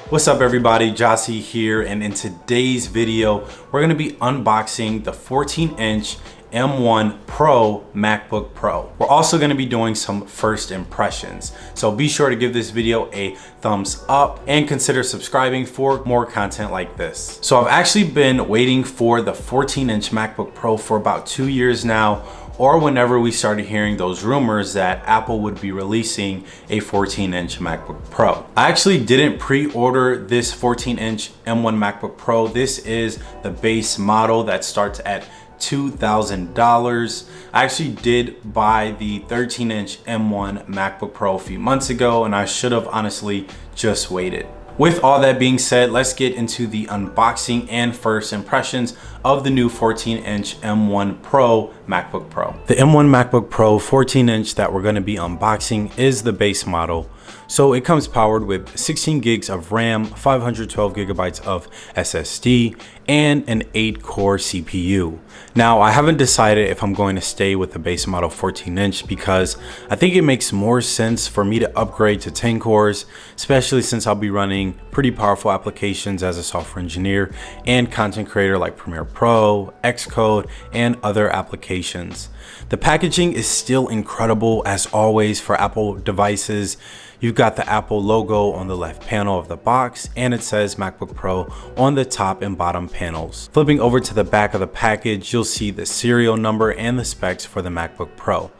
What's up everybody, Jossie here, and in today's video we're going to be unboxing the 14-inch M1 Pro MacBook Pro. We're also going to be doing some first impressions, so be sure to give this video a thumbs up and consider subscribing for more content like this. So I've actually been waiting for the 14-inch MacBook Pro for about 2 years now, or whenever we started hearing those rumors that Apple would be releasing a 14-inch MacBook Pro. I actually didn't pre-order this 14-inch M1 MacBook Pro. This is the base model that starts at $2,000. I actually did buy the 13-inch M1 MacBook Pro a few months ago, and I should have honestly just waited. With all that being said, let's get into the unboxing and first impressions of the new 14-inch M1 Pro MacBook Pro. The M1 MacBook Pro 14-inch that we're going to be unboxing is the base model. So it comes powered with 16 gigs of RAM, 512 gigabytes of SSD, and an 8-core CPU. Now, I haven't decided if I'm going to stay with the base model 14-inch because I think it makes more sense for me to upgrade to 10 cores, especially since I'll be running pretty powerful applications as a software engineer and content creator like Premiere Pro, Xcode, and other applications. The packaging is still incredible as always for Apple devices. You've got the Apple logo on the left panel of the box, and it says MacBook Pro on the top and bottom panels. Flipping over to the back of the package, you'll see the serial number and the specs for the MacBook Pro.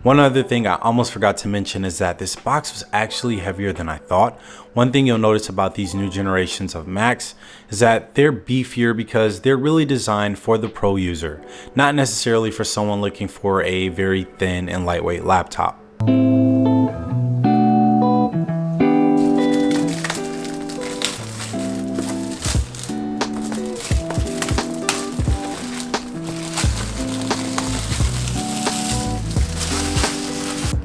One other thing I almost forgot to mention is that this box was actually heavier than I thought. One thing you'll notice about these new generations of Macs is that they're beefier because they're really designed for the pro user, not necessarily for someone looking for a very thin and lightweight laptop.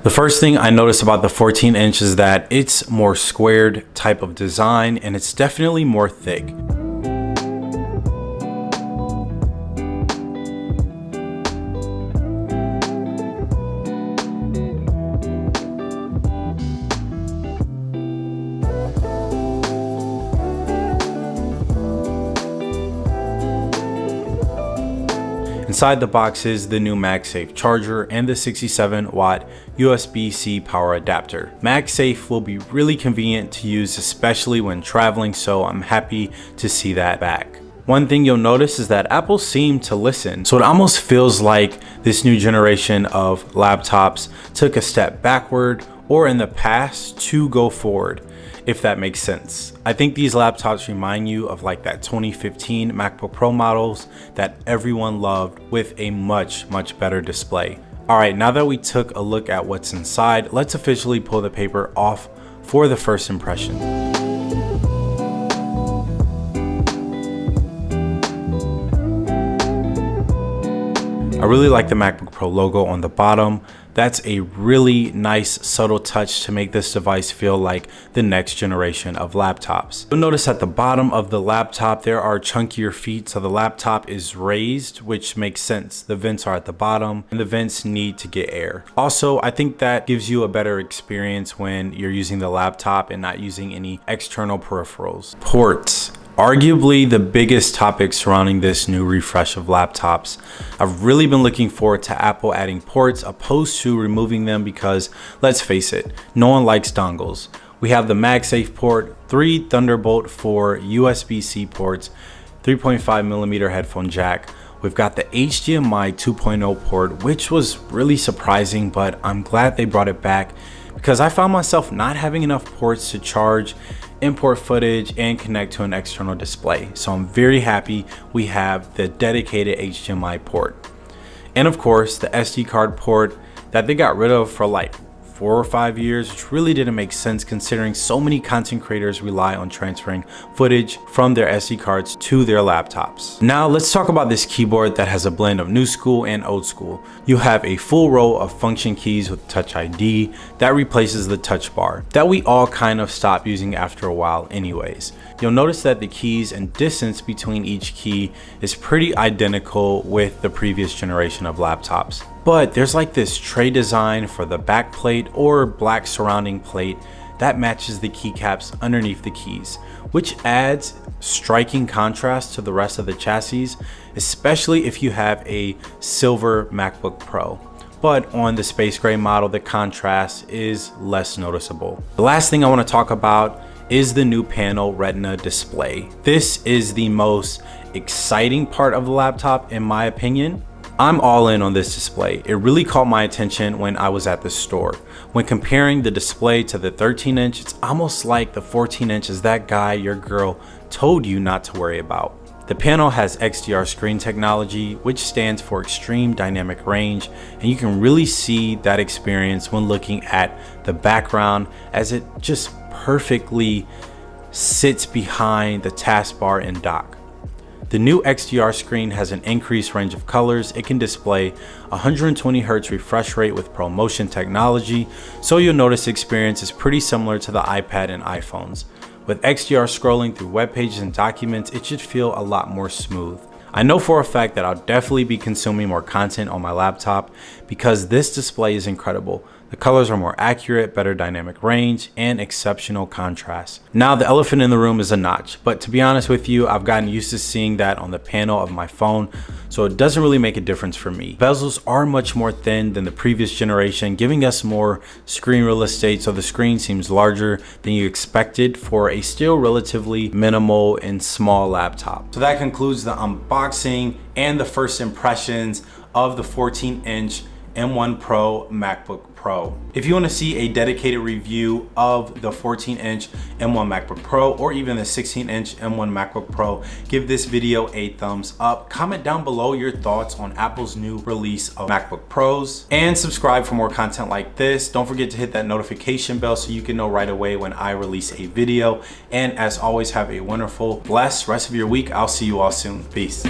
The first thing I noticed about the 14-inch is that it's more squared type of design, and it's definitely more thick. Inside the box is the new MagSafe charger and the 67-watt USB-C power adapter. MagSafe will be really convenient to use, especially when traveling, so I'm happy to see that back. One thing you'll notice is that Apple seemed to listen, so it almost feels like this new generation of laptops took a step backward, or in the past to go forward, if that makes sense. I think these laptops remind you of like that 2015 MacBook Pro models that everyone loved, with a much better display. All right, now that we took a look at what's inside, let's officially pull the paper off for the first impression. I really like the MacBook Pro logo on the bottom. That's a really nice subtle touch to make this device feel like the next generation of laptops. You'll notice at the bottom of the laptop there are chunkier feet, so the laptop is raised, which makes sense. The vents are at the bottom and the vents need to get air. Also, I think that gives you a better experience when you're using the laptop and not using any external peripherals. Ports. Arguably the biggest topic surrounding this new refresh of laptops. I've really been looking forward to Apple adding ports opposed to removing them because, let's face it, no one likes dongles. We have the MagSafe port, 3 Thunderbolt 4 USB-C ports, 3.5mm headphone jack. We've got the HDMI 2.0 port, which was really surprising, but I'm glad they brought it back because I found myself not having enough ports to charge, import footage, and connect to an external display. So I'm very happy we have the dedicated HDMI port. And of course, the SD card port that they got rid of for like 4 or 5 years, which really didn't make sense considering so many content creators rely on transferring footage from their SD cards to their laptops. Now let's talk about this keyboard that has a blend of new school and old school. You have a full row of function keys with Touch ID that replaces the touch bar that we all kind of stopped using after a while anyways. You'll notice that the keys and distance between each key is pretty identical with the previous generation of laptops. But there's like this tray design for the back plate or black surrounding plate that matches the keycaps underneath the keys, which adds striking contrast to the rest of the chassis, especially if you have a silver MacBook Pro. But on the space gray model, the contrast is less noticeable. The last thing I want to talk about is the new panel Retina display. This is the most exciting part of the laptop in my opinion. I'm all in on this display. It really caught my attention when I was at the store. When comparing the display to the 13-inch, it's almost like the 14-inch is that guy your girl told you not to worry about. The panel has XDR screen technology, which stands for Extreme Dynamic Range, and you can really see that experience when looking at the background as it just perfectly sits behind the taskbar and dock. The new XDR screen has an increased range of colors. It can display 120 Hz refresh rate with ProMotion technology, so you'll notice the experience is pretty similar to the iPad and iPhones. With XDR scrolling through web pages and documents, it should feel a lot more smooth. I know for a fact that I'll definitely be consuming more content on my laptop because this display is incredible. The colors are more accurate, better dynamic range, and exceptional contrast. Now the elephant in the room is a notch, but to be honest with you, I've gotten used to seeing that on the panel of my phone, so it doesn't really make a difference for me. Bezels are much more thin than the previous generation, giving us more screen real estate, so the screen seems larger than you expected for a still relatively minimal and small laptop. So that concludes the unboxing and the first impressions of the 14-inch M1 Pro MacBook Pro. If you want to see a dedicated review of the 14-inch M1 MacBook Pro or even the 16-inch M1 MacBook Pro, give this video a thumbs up. Comment down below your thoughts on Apple's new release of MacBook Pros, and subscribe for more content like this. Don't forget to hit that notification bell so you can know right away when I release a video. And as always, have a wonderful, blessed rest of your week. I'll see you all soon. Peace.